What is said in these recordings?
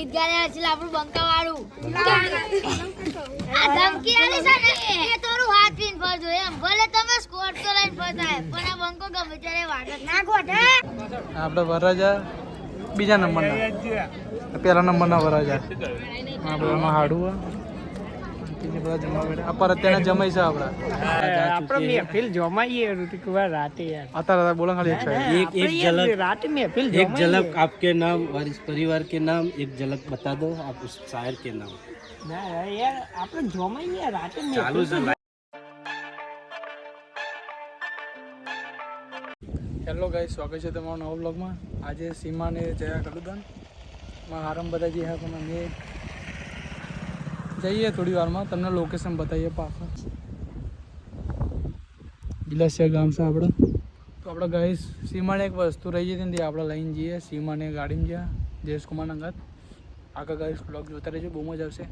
ગીત ગાયા છે આપણું બંકા વાળું આ ધમકી આલી છે ને એ થોડું હાથ પીન ફરજો એમ ભલે તમે સ્કોર તો લઈને ફરતા પણ આ બંકો ગમે ત્યારે વાગત ના ગોઠે આપણે વરરાજા બીજા નંબરના પહેલા નંબરના વરરાજા આપણે હાડું બધા જમવા બેઠા પર અત્યારે જમાઈ છે આપણે મહેફિલ જમાઈએ ઋતિક કુમાર રાતે યાર અત્યારે બોલો ખાલી એક સાઈડ एक झलक रात महेफिल एक झलक आपके नाम और इस परिवार के नाम एक झलक बता दो आप उस शायर के नाम ના યાર આપણે જમાઈએ રાતે चालू से હેલો ગાઈસ સ્વાગત છે તમારું નવા બ્લોગમાં આજે સીમાને જયા કલુદાન માં આરામ બધા જે પણ અમે જઈએ થોડી વારમાં તમને લોકેશન બતાવીએ પાછળ બિલાસિયા ગામ છે આપણે તો આપણે ગાઈસ સીમાને એક વસ્તુ રહી જતી ને આપણે લઈને જઈએ સીમાને ગાડીમાં ગયા જયેશકુમાર અંગાત આગળ ગાઈસ બ્લોગ જોતા રહેજો બહુ મજા આવશે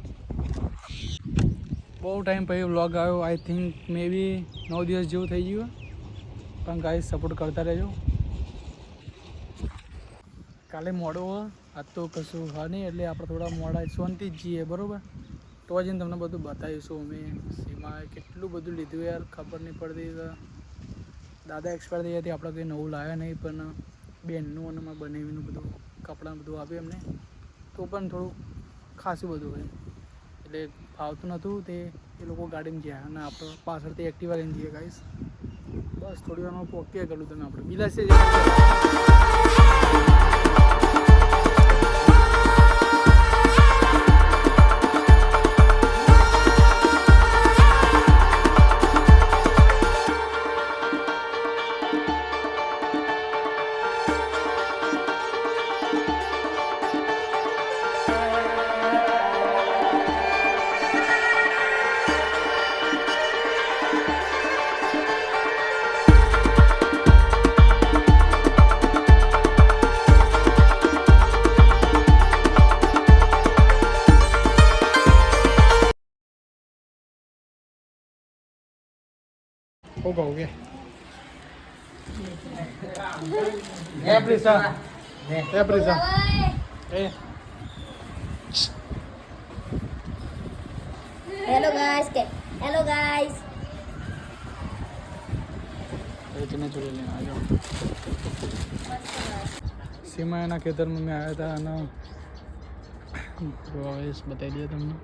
બહુ ટાઈમ પછી બ્લોગ આવ્યો આઈ થિંક મે બી 9 દિવસ જેવું થઈ ગયું પણ ગાઈસ સપોર્ટ કરતા રહેજો કાલે મોડો આજ તો કશું હા નહીં એટલે આપણે થોડા મોડા શાંતિ જ જઈએ બરાબર તો જઈને તમને બધું બતાવીશું અમે સીમાએ કેટલું બધું લીધું યાર ખબર નહીં પડતી દાદા એક્સપાયર થઈ જતી આપણે કંઈ નવું લાવ્યા નહીં પણ બેનનું અને મારે બનાવીનું બધું કપડાં બધું આપ્યું એમને તો પણ થોડું ખાસું બધું હોય એટલે ફાવતું નહોતું તે એ લોકો ગાડીમાં ગયા અને આપણે પાછળથી એક્ટિવા લઈને જઈએ ગાઈસ બસ થોડી વારમાં પોકે ગયું તમે આપણે બિલાસે हो गए प्रीसा હેલો ગાઈસ હેલો ગાઈસ सीमा खेतर में मैं आया था ना बता दिया तुमने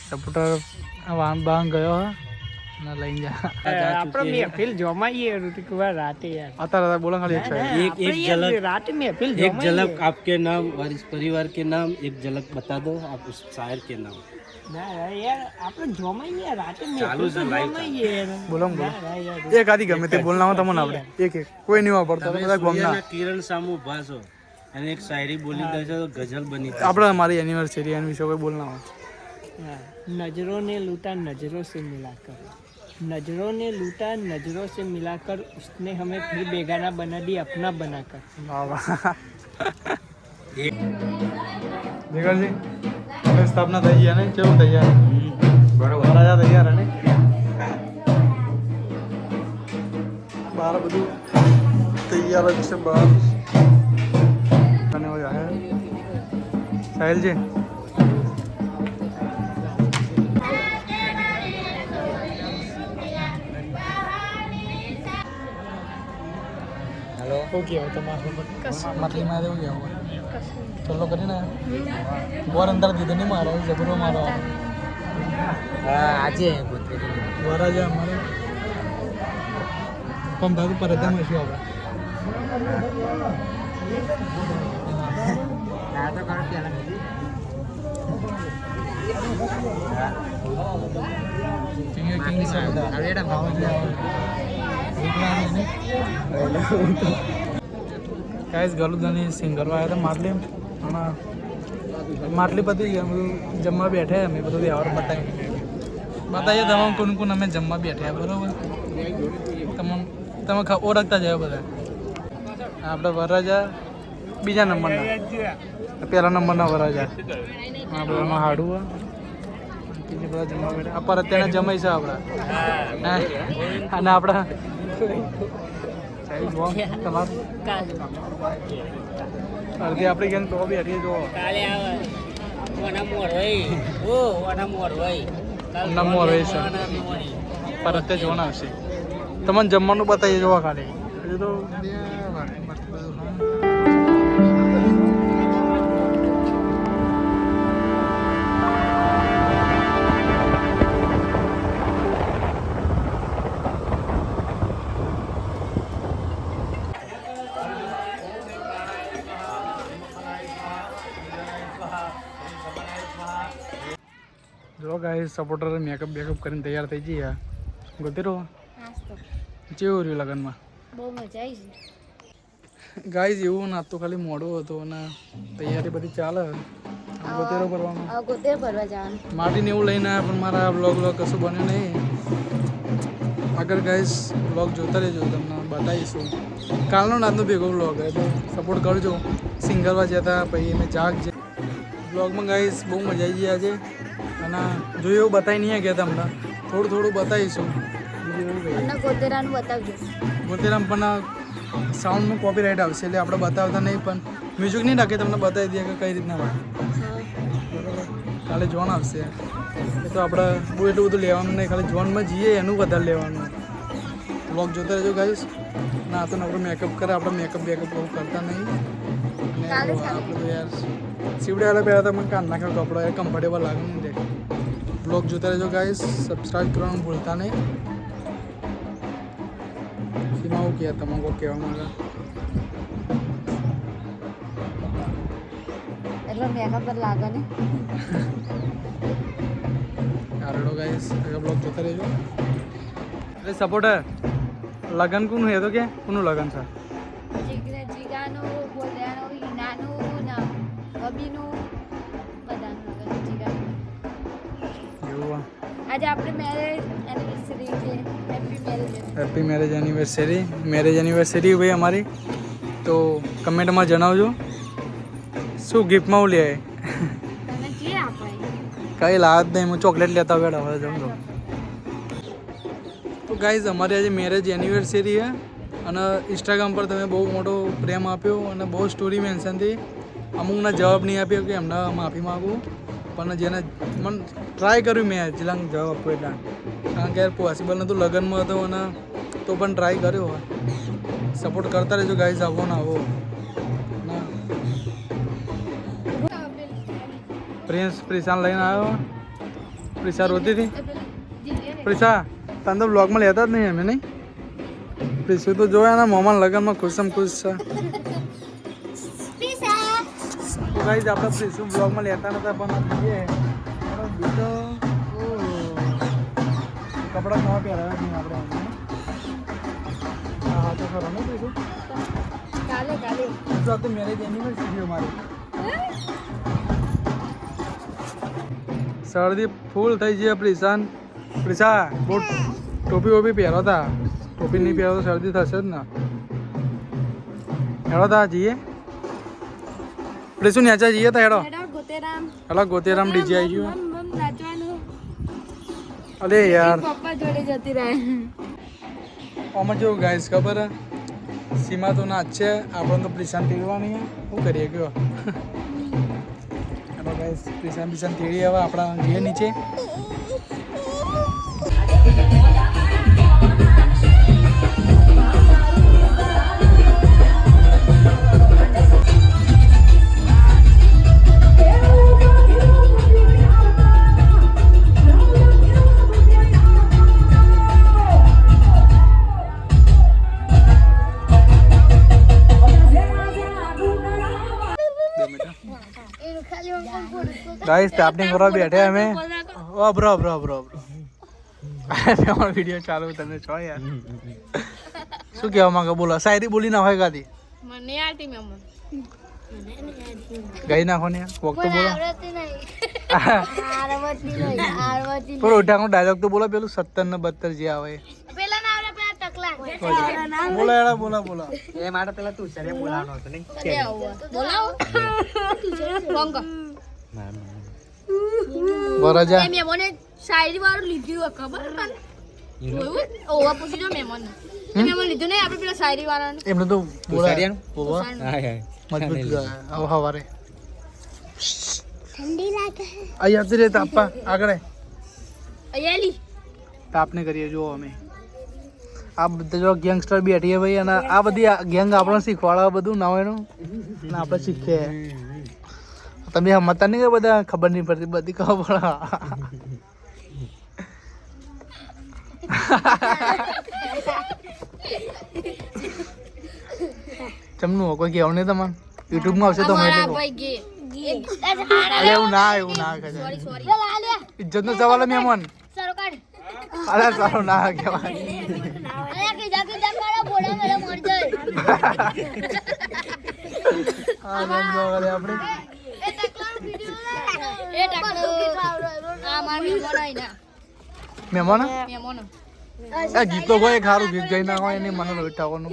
સપોર્ટર વાહન બાહન ગયો ના લઈને જા આપણે મહેફિલ જમાઈએ ઋતિક કુમાર રાતે યાર અત્યારે બોલો ખાલી એક સાઈડ एक झलक રાતે મહેફિલ एक झलक आपके नाम और इस परिवार के नाम एक झलक बता दो आप उस शायर के नाम ના યાર આપણે જમાઈએ રાતે ચાલુ મહેફિલ છે live જમાઈએ બોલો એક આદી ગમે તે બોલના તમને આપણે એક કોઈ નહીં વાપરતો બધા ગમના કિરણ સામુ ઉભા છો અને એક શાયરી બોલી દેશો તો ગઝલ બની આપણે અમારી એનિવર્સરી એના વિશે કોઈ બોલના હોય नजरों ने लूटा नजरों से मिलाकर नजरों ने लूटा नजरों से मिलाकर उसने हमें फिर बेगाना बना दी अपना बनाकर वाह वाह જીગરજી સ્થાપના થઈ ગયા ને કેવું તૈયાર બરોબર રાજા તૈયાર ને બહાર બધું તૈયાર જ છે બહાર અને સાહેલ છે ઓકે હવે તમારું મતલીમાં એવું કહેવું ચલો કરીને બોર અંદર દીધો નહીં મારો જબરો મારો આજે વરા છે અમારે પણ ભાગ પર એકદમ હશું કાંઈ ગલુદાની સિંગરો આવ્યા હતા માટલી અને માટલી પતી ગયા બધું જમવા બેઠા અમે બધું વ્યવહાર બતાવીએ તમામ કોણ કોણ અમે જમવા બેઠા બરાબર તમે ઓળખતા જાય બધા આપણે વરરાજા બીજા નંબરના પહેલા નંબરના વરરાજા આપણે હાડું માસીને બધા જમવા બેઠા પર અત્યારના જમાઈ છે આપણા અને આપણા તમારું અડધી આપણી ગેંગ તો બી હરીએ જો કાલે આવે નમો રહે છે પર અત્યારે જોવાનું આવશે તમને જમવાનું બતાવી જોવા ખાલી હજુ તો જો ગાઈસ સપોર્ટર મેકઅપ બેકઅપ કરીને તૈયાર થઈ જઈએ ગોતેરો કેવું રહ્યું લગનમાં બહુ મજા આવી છે ગાઈસ એવું ના તો ખાલી મોડું હતું અને તૈયારી બધી ચાલે ગોતેરો કરવાનો ગોતેર ભરવા જવાનું માટીને એવું લઈને આવ્યા પણ મારા બ્લોગ કશું બન્યું નહીં આગળ ગાઈસ બ્લોગ જોતા રહેજો તમને બતાવીશું કાલનો નાતનો ભેગો બ્લોગ એટલે સપોર્ટ કરજો સિંગરમાં જતા પછી અમે જાગ છે બ્લોગમાં ગાઈસ બહુ મજા આવી ગઈ આજે અને જોયું એવું બતાવી નહીં ગયા તમને થોડું થોડું બતાવીશું ગોતેરાનું બતાવજો ગોતેરામ પણ સાઉન્ડમાં કોપીરાઇટ આવશે એટલે આપણે બતાવતા નહીં પણ મ્યુઝિક નહીં નાખે તમને બતાવી દઈએ કે કઈ રીતના હોય બરાબર કાલે જોન આવશે એ તો આપણે બહુ એટલું બધું લેવાનું નહીં ખાલી જોનમાં જઈએ એનું વધારે લેવાનું બ્લોગ જોતા રહેજો ગાઈસ ના તો આપણે મેકઅપ કરે આપણે મેકઅપ બેકઅપ બહુ કરતા નહીં અને આપણે તો યાર સીવડે પહેલાં તો મને કાન નાખ્યો કપડો યાર કમ્ફર્ટેબલ લાગે નહીં દે બ્લોગ જોતા રહેજો ગાઈસ સબસ્ક્રાઈબ કરવાનું ભૂલતા નહીં સીમા આવું કહે તમે કોઈ કહેવા માંગે એટલે મેકઅપ પર લાગે ને આરડો ગાઈસ આગળ બ્લોગ જોતા રહેજો એટલે સપોર્ટર લગન કોનું હે તો કે કોનું લગન છે જીગાનું ગોતેરાનું હિનાનું ને બબીનું બધાનું જીગાનું એવું આજે આપણે મેરેજ એનિવર્સરી છે હેપી મેરેજ એનિવર્સરી ભાઈ અમારી તો કમેન્ટમાં જણાવજો શું ગિફ્ટમાં હું લે તમે જે આપાય કઈ લાવ જ નહીં હું ચોકલેટ લેતા બેઠા હવે જમજો તો ગાઈઝ અમારી આજે મેરેજ એનિવર્સરી છે અને ઇન્સ્ટાગ્રામ પર તમે બહુ મોટો પ્રેમ આપ્યો અને બહુ સ્ટોરી મેન્શન થઈ અમુકના જવાબ નહીં આપ્યો કે એમને માફી માગું પણ જેને મને ટ્રાય કર્યું મેં જિલ્લાનો જવાબ આપ્યો એટલા કારણ કે પોસિબલ નહોતું લગ્નમાં હતો અને તો પણ ટ્રાય કર્યો સપોર્ટ કરતા રહેજો ગાઈઝ આવો ને આવો પ્રિન્સ પ્રિશાન લઈને આવ્યો પ્રિશા રોતી હતી પ્રિશા તને તો બ્લોગમાં લેતા જ નહીં અમે નહીં પ્રિશુ તો જોયા ને મોમાં લગ્નમાં ખુશમ ખુશ છે તો ગાઈઝ આપણે પ્રિશુ બ્લોગમાં લેતા નતા પણ જોઈએ બીજો કપડાં નવા પહેરાવ્યા નહીં આપણે હા તો ખરો ને પ્રિશુ કાલે તો આ તો મેરેજ એનિવર્સરી અમારી શરદી ફૂલ થઈ ગઈ પ્રિશાન પ્રિશા બહુ ટોપી વોપી પહેરો તા ટોપી નહીં પહેરો તો શરદી થશે જ ને હેડો તા જઈએ પ્રિશુ નેચા જઈએ તા હેડો હેલો ગોતેરામ ડીજે આવી ગયું અરે યાર પપ્પા જોડે જતી રહે આમાં જેવું ગાઈસ ખબર સીમા તો ના જ છે આપણને તો પ્રિશાન તેડવાની શું કરીએ કયો ગાઈસ પ્રિશાન તેડી હવે આપણા જઈએ નીચે गाइस स्टार्टिंग करो बैठे हमें ओ ब्रो અમારો વિડિયો ચાલુ તમે છો યાર શું કહેવા માંગો બોલો શાયરી બોલી ના હોય ગાદી મને આતી મેમ ગાઈ નાખો ને કોક તો બોલો આવડતી નહીં પર ઉઠાનો ડાયલોગ તો બોલો પેલું 17 ને 72 જે આવે પેલા ના આવડે પેલા ટકલા બોલો એડા બોલો એ માટે પેલા તું સરે બોલાવવાનો હતો નહીં બોલાવો કોંગો વરજા એ મેમોને શાયરી વાળું લીધું હોય ખબર તને ઓવા પૂછી જો મેમોન મેમોન લીધું નહીં આપણે પેલા શાયરી વાળાને એમને તો બોલાય हाय हाय મજબૂત ગાય આવ હવારે ઠંડી લાગે આ યાદ રે તાપા આગળ અયાલી તાપને કરીએ જો અમે આ બધા જો ગેંગસ્ટર બેઠીએ ભાઈ અને આ બધી ગેંગ આપણને શીખવાડે બધું નવાયનું અને આપણે શીખીએ તમે સમજતા નહીં કે બધા ખબર નહીં પડતી બધી ખબર પડે ચમનું કોઈ કહેવું નહીં તમારે યુટ્યુબમાં આવશે તો મને અમારા કહો. ભાઈ ગે અરે એવું ના કહે ઇજ્જતનો સવાલ છે મહેમાન સરો કાઢ અરે સારું ના કહેવાય અરે કીધા કાઢો બોડા મેલે મર જાય હા સમજો હવે આપણે એ ટકલાનો વિડિયો એ ટકલો આ માર મેમોન આઈના મહેમાન મેમોન આ ગીતો કોઈ ખારું ગીત ગાઈ ના હોય એની મને રોજ ઠાકોરનું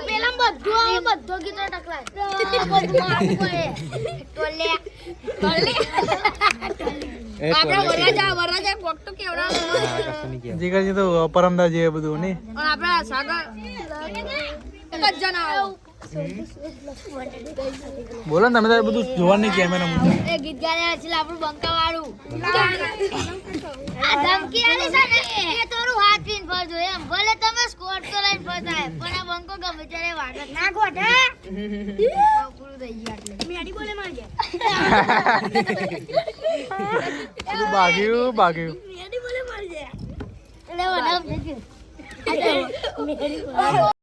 પેલા બધું આવે બધો ગીતો ટકલાય બધું મારું પડે ટોલે આપણે વરાજા કોક તો કેવડા જે કરી તો પરમદા જે બધું નહીં અને આપણે સાગર એક જ જણા આવો બોલો ને તમે તારે બધું જોવાનું કેમેરા એ ગીત ગાયા છે આપણું બંકા વાળું આ ધમકી આલી છે ને એ થોડું હાથ પીન ફરજો એમ ભલે તમે સ્કોર તો લઈને ફરતા પણ આ બંકો ગમે ત્યારે વાગત ના ગોઠે પૂરું થઈ ગયું એટલે મેડી બોલે મારજે બાગ્યું મેડી બોલે મારજે એટલે વડા